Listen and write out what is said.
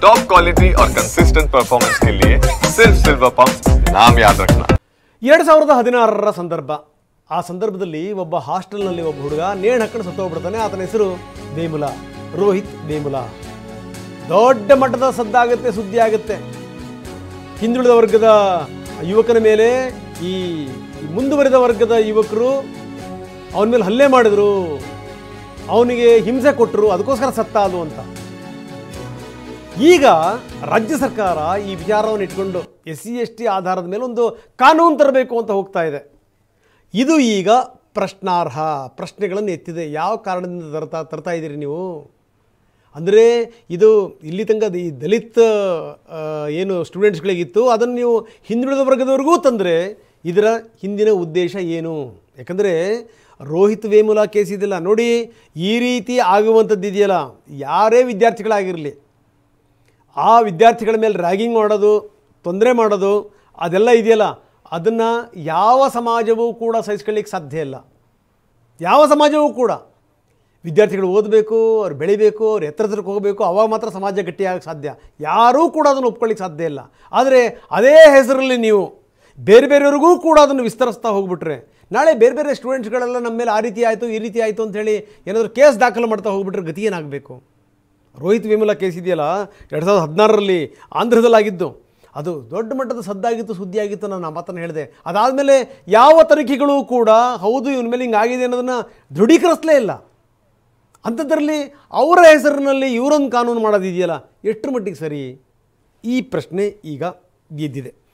Top quality और consistent performance के लिए सिर्फ सिल्वर पंप नाम याद रखना। 2016ರ ಸಂದರ್ಭ. ಆ ಸಂದರ್ಭದಲ್ಲಿ ಒಬ್ಬ ಹಾಸ್ಟೆಲ್ನಲ್ಲಿ ಒಬ್ಬ ಹುಡುಗ ನೇಣು ಹಾಕೊಂಡು ಸತ್ತೋಗ್ಬಿಡ್ತಾನೆ. ಆತನ ಹೆಸರು ವೇಮುಲ, ರೋಹಿತ್ ವೇಮುಲ. ದೊಡ್ಡ ಮಟ್ಟದ ಸದ್ದಾಗುತ್ತೆ, ಸುದ್ದಿ ಆಗುತ್ತೆ. ಹಿಂದುಳಿದ ವರ್ಗದ ಯುವಕನ ಮೇಲೆ ಈ ಮುಂದುವರಿದ ವರ್ಗದ ಯುವಕರು ಅವನ ಮೇಲೆ ಹಲ್ಲೆ ಮಾಡಿದ್ರು, ಅವನಿಗೆ ಹಿಂಸೆ ಕೊಟ್ಟರು, ಅದಕ್ಕೋಸ್ಕರ ಸತ್ತ ಅದು ಅಂತ. ಈಗ ರಾಜ್ಯ ಸರ್ಕಾರ ಈ ವಿಚಾರವನ್ನು ಇಟ್ಕೊಂಡು SC/ST ಆಧಾರದ ಮೇಲೆ ಒಂದು ಕಾನೂನು ತರಬೇಕು ಅಂತ ಹೋಗ್ತಾ ಇದೆ. ಇದು ಈಗ ಪ್ರಶ್ನಾರ್ಹ ಪ್ರಶ್ನೆಗಳನ್ನು ಎತ್ತಿದೆ. ಯಾವ ಕಾರಣದಿಂದ ತರ್ತಾ ಇದ್ದೀರಿ ನೀವು? ಅಂದರೆ ಇದು ಇಲ್ಲಿ ತನಕ ಈ ದಲಿತ ಏನು ಸ್ಟೂಡೆಂಟ್ಸ್ಗಳಿಗಿತ್ತು ಅದನ್ನು ನೀವು ಹಿಂದುಳಿದ ವರ್ಗದವರೆಗೂ ತಂದರೆ ಇದರ ಹಿಂದಿನ ಉದ್ದೇಶ ಏನು? ಯಾಕಂದರೆ ರೋಹಿತ್ ವೇಮುಲ ಕೇಸ್ ಇದೆಯಲ್ಲ ನೋಡಿ, ಈ ರೀತಿ ಆಗುವಂಥದ್ದು ಇದೆಯಲ್ಲ, ಯಾರೇ ವಿದ್ಯಾರ್ಥಿಗಳಾಗಿರಲಿ ಆ ವಿದ್ಯಾರ್ಥಿಗಳ ಮೇಲೆ ರ್ಯಾಗಿಂಗ್ ಮಾಡೋದು, ತೊಂದರೆ ಮಾಡೋದು ಅದೆಲ್ಲ ಇದೆಯಲ್ಲ, ಅದನ್ನು ಯಾವ ಸಮಾಜವೂ ಕೂಡ ಸಹಿಸ್ಕೊಳ್ಳಿಕ್ಕೆ ಸಾಧ್ಯ ಇಲ್ಲ. ಯಾವ ಸಮಾಜವೂ ಕೂಡ. ವಿದ್ಯಾರ್ಥಿಗಳು ಓದಬೇಕು, ಅವ್ರು ಬೆಳಿಬೇಕು, ಅವ್ರು ಎತ್ತರಕ್ಕೆ ಹೋಗಬೇಕು, ಅವಾಗ ಮಾತ್ರ ಸಮಾಜ ಗಟ್ಟಿಯಾಗಕ್ಕೆ ಸಾಧ್ಯ. ಯಾರೂ ಕೂಡ ಅದನ್ನು ಒಪ್ಕೊಳ್ಳಿಕ್ಕೆ ಸಾಧ್ಯ ಇಲ್ಲ. ಆದರೆ ಅದೇ ಹೆಸರಲ್ಲಿ ನೀವು ಬೇರೆ ಬೇರೆಯವ್ರಿಗೂ ಕೂಡ ಅದನ್ನು ವಿಸ್ತರಿಸ್ತಾ ಹೋಗ್ಬಿಟ್ರೆ, ನಾಳೆ ಬೇರೆ ಬೇರೆ ಸ್ಟೂಡೆಂಟ್ಸ್ಗಳೆಲ್ಲ ನಮ್ಮ ಮೇಲೆ ಆ ರೀತಿ ಆಯಿತು ಈ ರೀತಿ ಆಯಿತು ಅಂಥೇಳಿ ಏನಾದರೂ ಕೇಸ್ ದಾಖಲು ಮಾಡ್ತಾ ಹೋಗ್ಬಿಟ್ರೆ ಗತಿ ಏನಾಗಬೇಕು? ರೋಹಿತ್ ವೇಮುಲ ಕೇಸ್ ಇದೆಯಲ್ಲ 2016ರಲ್ಲಿ ಆಂಧ್ರದಲ್ಲಾಗಿದ್ದು, ಅದು ದೊಡ್ಡ ಮಟ್ಟದ ಸದ್ದಾಗಿತ್ತು, ಸುದ್ದಿಯಾಗಿತ್ತು. ನಾನು ಆ ಮಾತನ್ನು ಹೇಳಿದೆ. ಅದಾದಮೇಲೆ ಯಾವ ತನಿಖೆಗಳು ಕೂಡ ಹೌದು ಇವನ ಮೇಲೆ ಹಿಂಗಾಗಿದೆ ಅನ್ನೋದನ್ನು ದೃಢೀಕರಿಸಲೇ ಇಲ್ಲ. ಅಂಥದ್ರಲ್ಲಿ ಅವರ ಹೆಸರಿನಲ್ಲಿ ಇವರೊಂದು ಕಾನೂನು ಮಾಡೋದಿದೆಯಲ್ಲ, ಎಷ್ಟರ ಮಟ್ಟಿಗೆ ಸರಿ? ಈ ಪ್ರಶ್ನೆ ಈಗ ಗೆದ್ದಿದೆ.